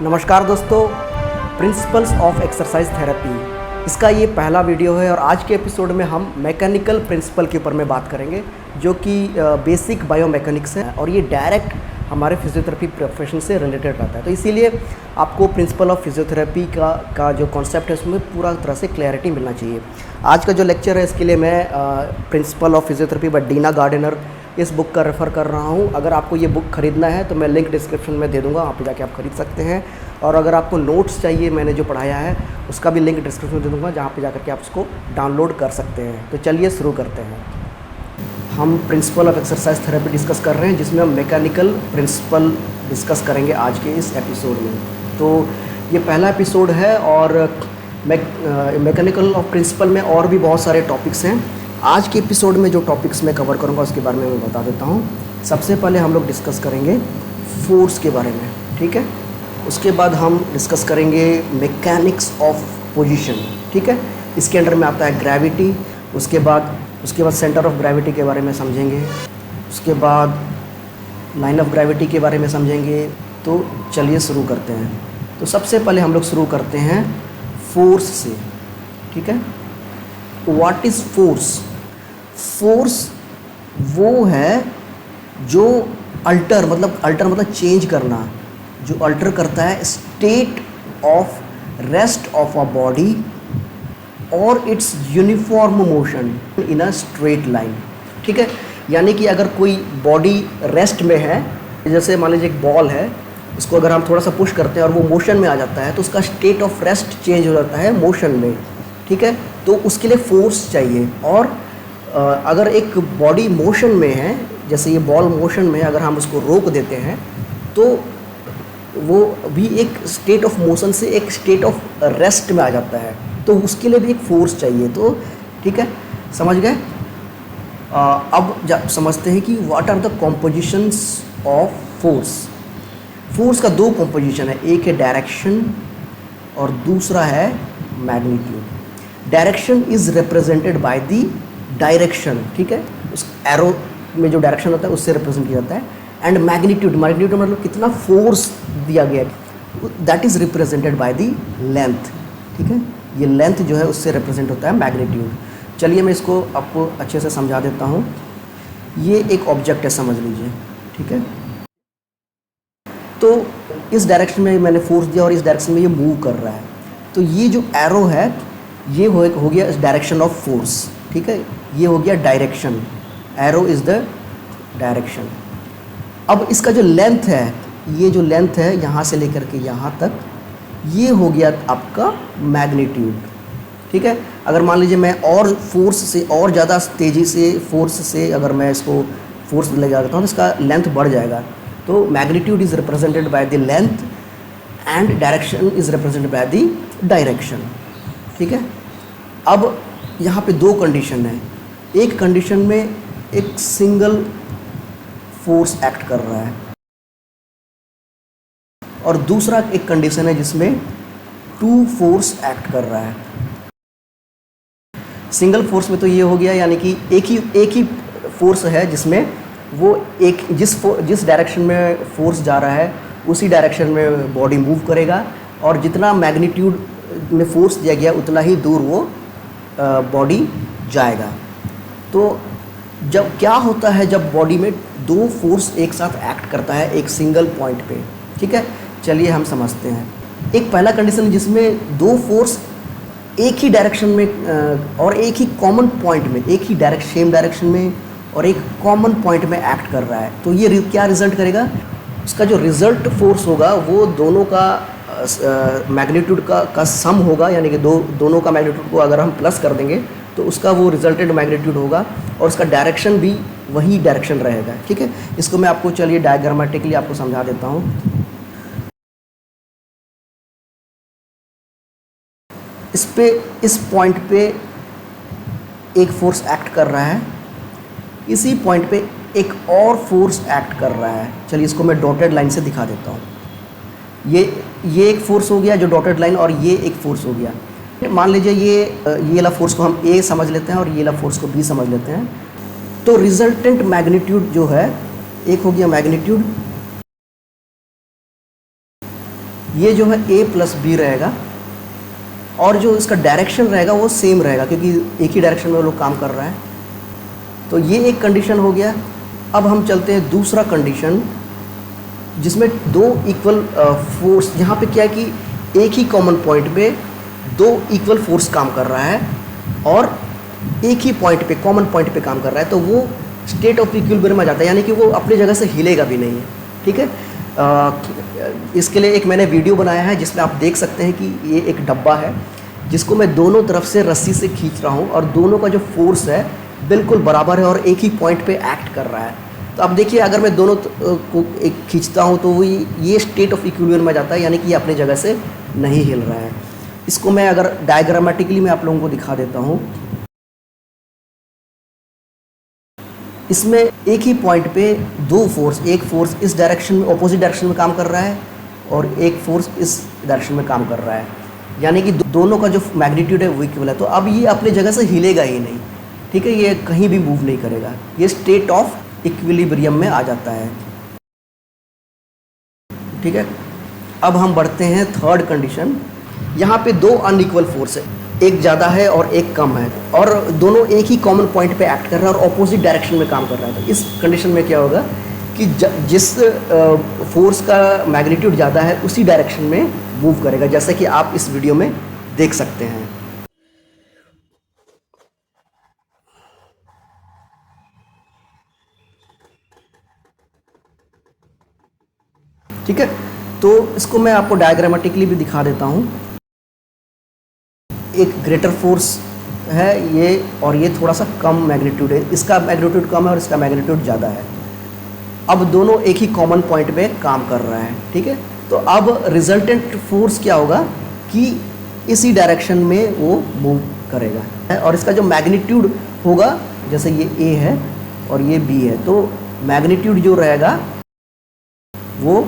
नमस्कार दोस्तों, principles of exercise therapy इसका ये पहला वीडियो है और आज के एपिसोड में हम मैकेनिकल प्रिंसिपल के ऊपर में बात करेंगे जो कि बेसिक बायोमैकेनिक्स है और ये डायरेक्ट हमारे फिजियोथेरेपी प्रोफेशन से रिलेटेड रहता है। तो इसीलिए आपको प्रिंसिपल ऑफ फिजियोथेरेपी का जो कॉन्सेप्ट है उसमें पूरा तरह से क्लैरिटी मिलना चाहिए। आज का जो लेक्चर है इसके लिए मैं principle of physiotherapy by Dena Gardiner इस बुक का रेफ़र कर रहा हूँ। अगर आपको ये बुक ख़रीदना है तो मैं लिंक डिस्क्रिप्शन में दे दूँगा, वहाँ पे जाके आप ख़रीद सकते हैं। और अगर आपको नोट्स चाहिए मैंने जो पढ़ाया है उसका भी लिंक डिस्क्रिप्शन में दे दूँगा, जहाँ पे जाकर के आप उसको डाउनलोड कर सकते हैं। तो चलिए शुरू करते हैं। हम principle of exercise therapy discuss कर रहे हैं जिसमें हम मैकेनिकल प्रिंसिपल डिस्कस करेंगे आज के इस एपिसोड में। तो ये पहला एपिसोड है और मैकेनिकल ऑफ प्रिंसिपल में और भी बहुत सारे टॉपिक्स हैं। आज के एपिसोड में जो टॉपिक्स मैं कवर करूँगा उसके बारे में मैं बता देता हूँ। सबसे पहले हम लोग डिस्कस करेंगे फोर्स के बारे में, ठीक है। उसके बाद हम डिस्कस करेंगे मैकेनिक्स ऑफ पोजीशन, ठीक है। इसके अंडर में आता है ग्रेविटी। उसके बाद सेंटर ऑफ ग्रेविटी के बारे में समझेंगे। उसके बाद लाइन ऑफ ग्रेविटी के बारे में समझेंगे। तो चलिए शुरू करते हैं। तो सबसे पहले हम लोग शुरू करते हैं फोर्स से, ठीक है। What is force? फोर्स वो है जो अल्टर मतलब चेंज करना, जो अल्टर करता है state of rest of a body और its uniform motion in a straight line, ठीक है। यानी कि अगर कोई बॉडी रेस्ट में है, जैसे मान लीजिए एक बॉल है, उसको अगर हम थोड़ा सा पुश करते हैं और वो मोशन में आ जाता है तो उसका स्टेट ऑफ रेस्ट चेंज हो जाता है मोशन में, ठीक है। तो उसके लिए फोर्स चाहिए। और अगर एक बॉडी मोशन में है, जैसे ये बॉल मोशन में है, अगर हम उसको रोक देते हैं तो वो भी एक स्टेट ऑफ मोशन से एक स्टेट ऑफ रेस्ट में आ जाता है, तो उसके लिए भी एक फोर्स चाहिए। तो ठीक है, समझ गए। अब समझते हैं कि what are the compositions of force. Force का दो कॉम्पोजिशन है, एक है डायरेक्शन और दूसरा है magnitude. Direction is represented by the direction, ठीक है। उस एरो में जो डायरेक्शन होता है उससे रिप्रेजेंट किया जाता है। एंड मैग्नीट्यूड मतलब कितना फोर्स दिया गया है, that is represented by the length, ठीक है। ये लेंथ जो है उससे रिप्रेजेंट होता है मैग्नीट्यूड। चलिए मैं इसको आपको अच्छे से समझा देता हूँ। ये एक ऑब्जेक्ट है, समझ लीजिए, ठीक है। तो इस डायरेक्शन में मैंने फोर्स दिया और इस डायरेक्शन में ये मूव कर रहा है। तो ये जो एरो है ये हो गया इस डायरेक्शन ऑफ फोर्स, ठीक है। ये हो गया direction, arrow is the direction. अब इसका जो लेंथ है, ये जो लेंथ है यहाँ से लेकर के यहाँ तक, ये हो गया आपका मैग्नीट्यूड, ठीक है। अगर मान लीजिए मैं और फोर्स से और ज़्यादा तेज़ी से फोर्स से अगर मैं इसको फोर्स लगा देता हूँ तो इसका लेंथ बढ़ जाएगा। तो magnitude is represented by the length and direction is represented by the direction, ठीक है। अब यहाँ पे दो कंडीशन है। एक कंडीशन में एक सिंगल फोर्स एक्ट कर रहा है और दूसरा एक कंडीशन है जिसमें टू फोर्स एक्ट कर रहा है। सिंगल फोर्स में तो ये हो गया, यानी कि एक ही फोर्स है जिसमें वो एक जिस डायरेक्शन में फोर्स जा रहा है उसी डायरेक्शन में बॉडी मूव करेगा और जितना मैग्नीट्यूड में फोर्स दिया गया उतना ही दूर वो बॉडी जाएगा। तो जब क्या होता है, जब बॉडी में दो फोर्स एक साथ एक्ट करता है एक सिंगल पॉइंट पे, ठीक है। चलिए हम समझते हैं। एक पहला कंडीशन जिसमें दो फोर्स एक ही डायरेक्शन में और एक ही कॉमन पॉइंट में, एक ही सेम डायरेक्शन में और एक कॉमन पॉइंट में एक्ट कर रहा है, तो ये क्या रिजल्ट करेगा? उसका जो रिजल्ट फोर्स होगा वो दोनों का मैग्नीट्यूड का सम होगा, यानी कि दोनों का मैग्नीट्यूड को अगर हम प्लस कर देंगे तो उसका वो रिजल्टेंट मैग्नीट्यूड होगा और उसका डायरेक्शन भी वही डायरेक्शन रहेगा, ठीक है। इसको मैं आपको चलिए डायग्रामेटिकली आपको समझा देता हूँ। इस पॉइंट पे एक फोर्स एक्ट कर रहा है, इसी पॉइंट पे एक और फोर्स एक्ट कर रहा है। चलिए इसको मैं डॉटेड लाइन से दिखा देता हूँ। ये एक फोर्स हो गया जो डॉटेड लाइन, और ये एक फोर्स हो गया। मान लीजिए ये वाला फोर्स को हम ए समझ लेते हैं और ये वाला फोर्स को बी समझ लेते हैं। तो रिजल्टेंट मैग्नीट्यूड जो है, एक हो गया मैग्नीट्यूड ये जो है ए प्लस बी रहेगा, और जो इसका डायरेक्शन रहेगा वो सेम रहेगा क्योंकि एक ही डायरेक्शन में वो लोग काम कर रहा है। तो ये एक कंडीशन हो गया। अब हम चलते हैं दूसरा कंडीशन जिसमें दो इक्वल फोर्स, यहाँ पे क्या है कि एक ही कॉमन पॉइंट पे दो इक्वल फोर्स काम कर रहा है और एक ही पॉइंट पे, कॉमन पॉइंट पे काम कर रहा है, तो वो स्टेट ऑफ इक्विलिब्रियम में आ जाता है, यानी कि वो अपनी जगह से हिलेगा भी नहीं है। ठीक है, इसके लिए एक मैंने वीडियो बनाया है जिसमें आप देख सकते हैं कि ये एक डब्बा है जिसको मैं दोनों तरफ से रस्सी से खींच रहा हूँ और दोनों का जो फोर्स है बिल्कुल बराबर है और एक ही पॉइंट पे एक्ट कर रहा है। तो अब देखिए, अगर मैं दोनों को एक खींचता हूँ तो वो ये स्टेट ऑफ इक्विलिब्रियम में जाता है, यानी कि ये अपनी जगह से नहीं हिल रहा है। इसको मैं अगर डायग्रामेटिकली मैं आप लोगों को दिखा देता हूँ। इसमें एक ही पॉइंट पे दो फोर्स, एक फोर्स इस डायरेक्शन में, ऑपोजिट डायरेक्शन में काम कर रहा है और एक फोर्स इस डायरेक्शन में काम कर रहा है, यानी कि दोनों का जो मैग्नीट्यूड है वो इक्वल है। तो अब ये अपनी जगह से हिलेगा ही नहीं। ठीक है, ये कहीं भी मूव नहीं करेगा, ये स्टेट ऑफ इक्विलिब्रियम में आ जाता है। ठीक है, अब हम बढ़ते हैं थर्ड कंडीशन। यहाँ पे दो अनइक्वल फोर्स है, एक ज़्यादा है और एक कम है, और दोनों एक ही कॉमन पॉइंट पे एक्ट कर रहा है और ऑपोजिट डायरेक्शन में काम कर रहा है। तो इस कंडीशन में क्या होगा कि जिस फोर्स का मैग्नीट्यूड ज़्यादा है उसी डायरेक्शन में मूव करेगा, जैसे कि आप इस वीडियो में देख सकते हैं। ठीक है, तो इसको मैं आपको डायग्रामेटिकली भी दिखा देता हूँ। एक ग्रेटर फोर्स है ये, और ये थोड़ा सा कम मैग्नीट्यूड है, इसका मैग्नीट्यूड कम है और इसका मैग्नीट्यूड ज़्यादा है। अब दोनों एक ही कॉमन पॉइंट पे काम कर रहा है। ठीक है, तो अब रिजल्टेंट फोर्स क्या होगा कि इसी डायरेक्शन में वो मूव करेगा, और इसका जो मैग्नीट्यूड होगा, जैसे ये ए है और ये बी है, तो मैग्नीट्यूड जो रहेगा वो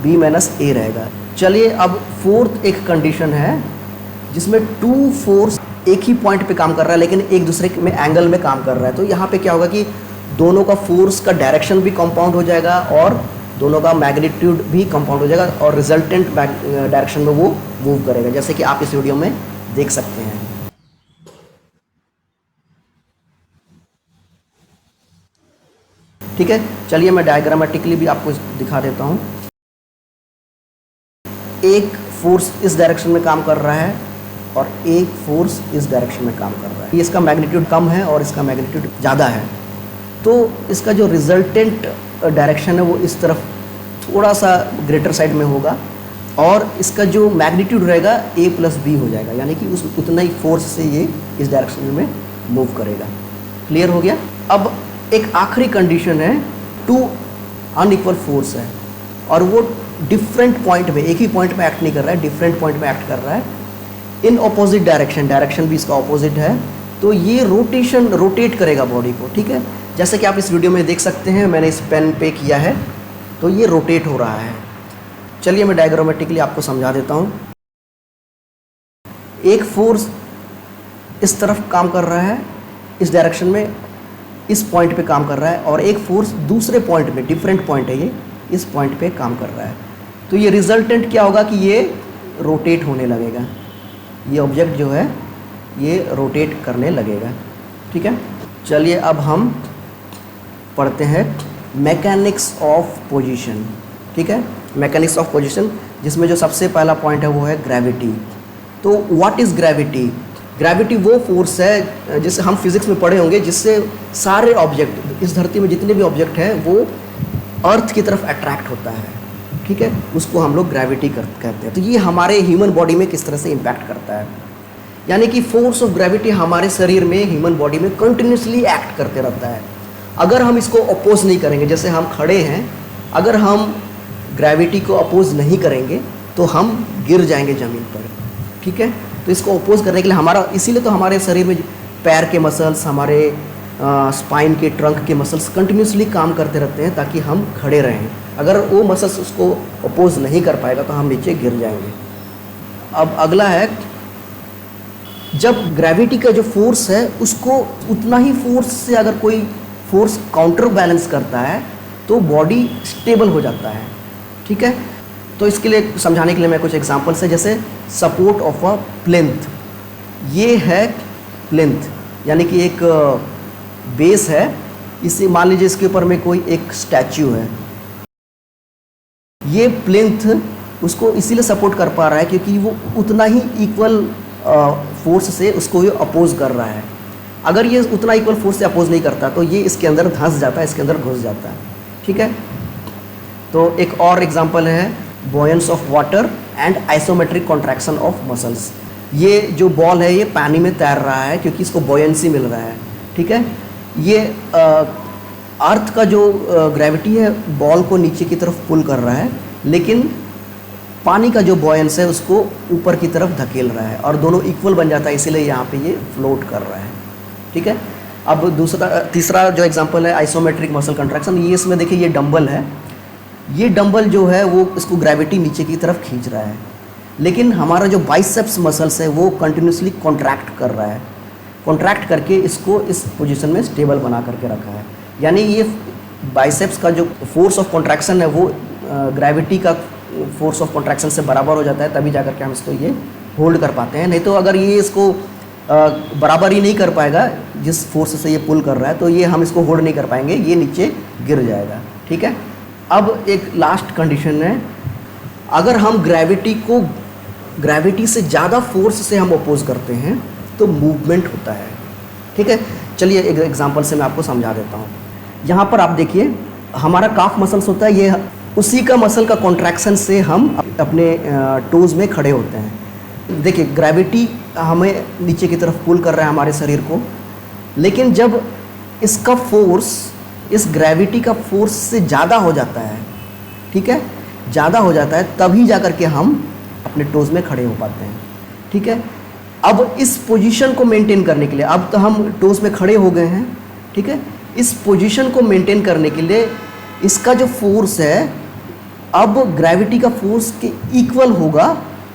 बी माइनस ए रहेगा। चलिए, अब फोर्थ एक कंडीशन है जिसमें टू फोर्स एक ही पॉइंट पे काम कर रहा है लेकिन एक दूसरे में एंगल में काम कर रहा है। तो यहाँ पे क्या होगा कि दोनों का फोर्स का डायरेक्शन भी कंपाउंड हो जाएगा और दोनों का मैग्नीट्यूड भी कंपाउंड हो जाएगा और रिजल्टेंट डायरेक्शन में वो मूव करेगा, जैसे कि आप इस वीडियो में देख सकते हैं। ठीक है, चलिए मैं डायग्रामेटिकली भी आपको दिखा देता हूँ। एक फोर्स इस डायरेक्शन में काम कर रहा है और एक फोर्स इस डायरेक्शन में काम कर रहा है। इसका मैग्नीट्यूड कम है और इसका मैग्नीट्यूड ज़्यादा है, तो इसका जो रिजल्टेंट डायरेक्शन है वो इस तरफ थोड़ा सा ग्रेटर साइड में होगा और इसका जो मैग्नीट्यूड रहेगा ए प्लस बी हो जाएगा, यानी कि उस उतना ही फोर्स से ये इस डायरेक्शन में मूव करेगा। क्लियर हो गया। अब एक आखिरी कंडीशन है, टू अनइक्वल फोर्स है और वो डिफरेंट पॉइंट में, एक ही पॉइंट में एक्ट नहीं कर रहा है, डिफरेंट पॉइंट में एक्ट कर रहा है इन ऑपोजिट डायरेक्शन, डायरेक्शन भी इसका ऑपोजिट है। तो ये रोटेट करेगा बॉडी को। ठीक है, जैसे कि आप इस वीडियो में देख सकते हैं, मैंने इस पेन पे किया है तो ये रोटेट हो रहा है। चलिए मैं डायग्रामेटिकली आपको समझा देता हूँ। एक फोर्स इस तरफ काम कर रहा है, इस डायरेक्शन में, इस पॉइंट पे काम कर रहा है, और एक फोर्स दूसरे पॉइंट पे, डिफरेंट पॉइंट है ये, इस पॉइंट पे काम कर रहा है। तो ये रिजल्टेंट क्या होगा कि ये रोटेट होने लगेगा, ये ऑब्जेक्ट जो है ये रोटेट करने लगेगा। ठीक है, चलिए अब हम पढ़ते हैं मैकेनिक्स ऑफ पोजीशन। ठीक है, मैकेनिक्स ऑफ पोजीशन, जिसमें जो सबसे पहला पॉइंट है वो है ग्रेविटी। तो व्हाट इज़ ग्रेविटी? ग्रेविटी वो फोर्स है जिसे हम फिजिक्स में पढ़े होंगे, जिससे सारे ऑब्जेक्ट, इस धरती में जितने भी ऑब्जेक्ट हैं वो अर्थ की तरफ अट्रैक्ट होता है। ठीक है, उसको हम लोग ग्रेविटी कहते हैं। तो ये हमारे ह्यूमन बॉडी में किस तरह से इम्पैक्ट करता है, यानी कि फोर्स ऑफ ग्रेविटी हमारे शरीर में, ह्यूमन बॉडी में कंटिन्यूसली एक्ट करते रहता है। अगर हम इसको अपोज नहीं करेंगे, जैसे हम खड़े हैं, अगर हम ग्रेविटी को अपोज नहीं करेंगे तो हम गिर जाएंगे ज़मीन पर। ठीक है, तो इसको अपोज करने के लिए हमारा, इसीलिए तो हमारे शरीर में पैर के मसल्स, हमारे स्पाइन के, ट्रंक के मसल्स कंटिन्यूसली काम करते रहते हैं ताकि हम खड़े रहें। अगर वो मसल्स उसको अपोज नहीं कर पाएगा तो हम नीचे गिर जाएंगे। अब अगला है, जब ग्रेविटी का जो फोर्स है उसको उतना ही फोर्स से अगर कोई फोर्स काउंटर बैलेंस करता है तो बॉडी स्टेबल हो जाता है। ठीक है, तो इसके लिए समझाने के लिए मैं कुछ एग्जांपल्स है, जैसे सपोर्ट ऑफ अ प्लिंथ। ये है प्लिंथ, यानी कि एक बेस है। इसे मान लीजिए इसके ऊपर में कोई एक स्टैच्यू है। ये प्लिंथ उसको इसीलिए सपोर्ट कर पा रहा है क्योंकि वो उतना ही इक्वल फोर्स से उसको ये अपोज कर रहा है। अगर ये उतना इक्वल फोर्स से अपोज नहीं करता तो ये इसके अंदर धंस जाता है, इसके अंदर घुस जाता है। ठीक है, तो एक और एग्जांपल है buoyancy of water and isometric contraction of muscles. ये जो बॉल है ये पानी में तैर रहा है क्योंकि इसको बॉयंसी मिल रहा है। ठीक है, ये अर्थ का जो ग्रेविटी है बॉल को नीचे की तरफ पुल कर रहा है, लेकिन पानी का जो बॉयंस है उसको ऊपर की तरफ धकेल रहा है और दोनों इक्वल बन जाता है, इसीलिए यहाँ पे ये फ्लोट कर रहा है। ठीक है, अब तीसरा जो एग्जांपल है आइसोमेट्रिक मसल कंट्रैक्शन। ये इसमें देखिए ये डंबल है। ये डंबल जो है वो इसको ग्रेविटी नीचे की तरफ खींच रहा है, लेकिन हमारा जो बाइसेप्स मसल्स है वो कंटिन्यूसली कॉन्ट्रैक्ट कर रहा है। कॉन्ट्रैक्ट करके इसको इस पोजीशन में स्टेबल बना करके रखा है। यानी ये बाइसेप्स का जो फोर्स ऑफ कॉन्ट्रैक्शन है वो ग्रेविटी का फोर्स ऑफ कॉन्ट्रैक्शन से बराबर हो जाता है, तभी जा करके हम इसको ये होल्ड कर पाते हैं। नहीं तो अगर ये इसको बराबर ही नहीं कर पाएगा जिस फोर्स से ये पुल कर रहा है, तो ये हम इसको होल्ड नहीं कर पाएंगे, ये नीचे गिर जाएगा। ठीक है, अब एक लास्ट कंडीशन है, अगर हम ग्रेविटी से ज़्यादा फोर्स से हम अपोज करते हैं तो मूवमेंट होता है। ठीक है, चलिए एक एग्जांपल से मैं आपको समझा देता हूँ। यहाँ पर आप देखिए हमारा काफ मसल्स होता है, ये उसी का मसल का कॉन्ट्रैक्शन से हम अपने टोज़ में खड़े होते हैं। देखिए ग्रेविटी हमें नीचे की तरफ पुल कर रहा है हमारे शरीर को, लेकिन जब इसका फोर्स इस ग्रेविटी का फोर्स से ज़्यादा हो जाता है, ठीक है, ज़्यादा हो जाता है, तभी जा कर के हम अपने टोज़ में खड़े हो पाते हैं। ठीक है, अब इस पोजीशन को मेंटेन करने के लिए, अब तो हम टोज़ में खड़े हो गए हैं। ठीक है, इस पोजीशन को मेंटेन करने के लिए इसका जो फोर्स है अब ग्रेविटी का फोर्स के इक्वल होगा,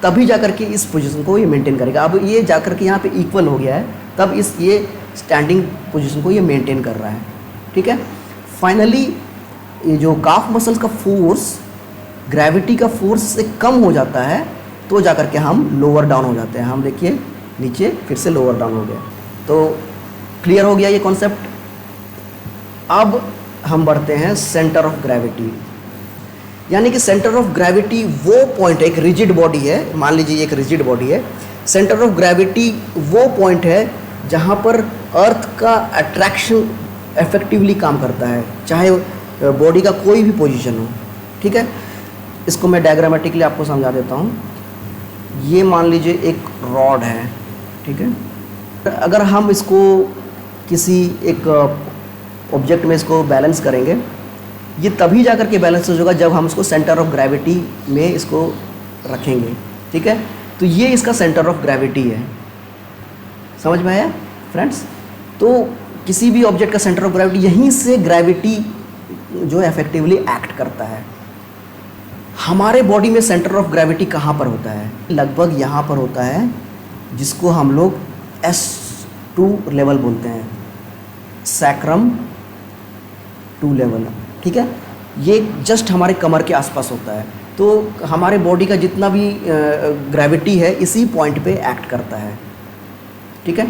तभी जाकर के इस पोजीशन को ये मेंटेन करेगा। अब ये जाकर के यहाँ पे इक्वल हो गया है, तब ये स्टैंडिंग पोजीशन को ये मेंटेन कर रहा है। ठीक है, फाइनली ये जो काफ मसल्स का फोर्स ग्रेविटी का फोर्स से कम हो जाता है, तो जाकर के हम लोअर डाउन हो जाते हैं। हम देखिए नीचे फिर से लोअर डाउन हो गया। तो क्लियर हो गया ये कॉन्सेप्ट। अब हम बढ़ते हैं सेंटर ऑफ ग्रेविटी। यानी कि सेंटर ऑफ ग्रेविटी वो पॉइंट है, एक रिजिड बॉडी है, मान लीजिए एक रिजिड बॉडी है। सेंटर ऑफ ग्रेविटी वो पॉइंट है जहाँ पर अर्थ का अट्रैक्शन इफेक्टिवली काम करता है, चाहे बॉडी का कोई भी पोजीशन हो। ठीक है, इसको मैं डायग्रामेटिकली आपको समझा देता हूँ। ये मान लीजिए एक रॉड है। ठीक है, अगर हम इसको किसी एक ऑब्जेक्ट में इसको बैलेंस करेंगे, ये तभी जाकर के बैलेंस होगा जब हम इसको सेंटर ऑफ ग्रेविटी में इसको रखेंगे। ठीक है, तो ये इसका सेंटर ऑफ ग्रेविटी है। समझ में आया फ्रेंड्स? तो किसी भी ऑब्जेक्ट का सेंटर ऑफ ग्रेविटी, यहीं से ग्रेविटी जो है इफेक्टिवली एक्ट करता है। हमारे बॉडी में सेंटर ऑफ ग्रेविटी कहाँ पर होता है? लगभग यहाँ पर होता है, जिसको हम लोग S2 लेवल बोलते हैं, सैक्रम 2 लेवल। ठीक है, ये जस्ट हमारे कमर के आसपास होता है। तो हमारे बॉडी का जितना भी ग्रेविटी है इसी पॉइंट पे एक्ट करता है। ठीक है।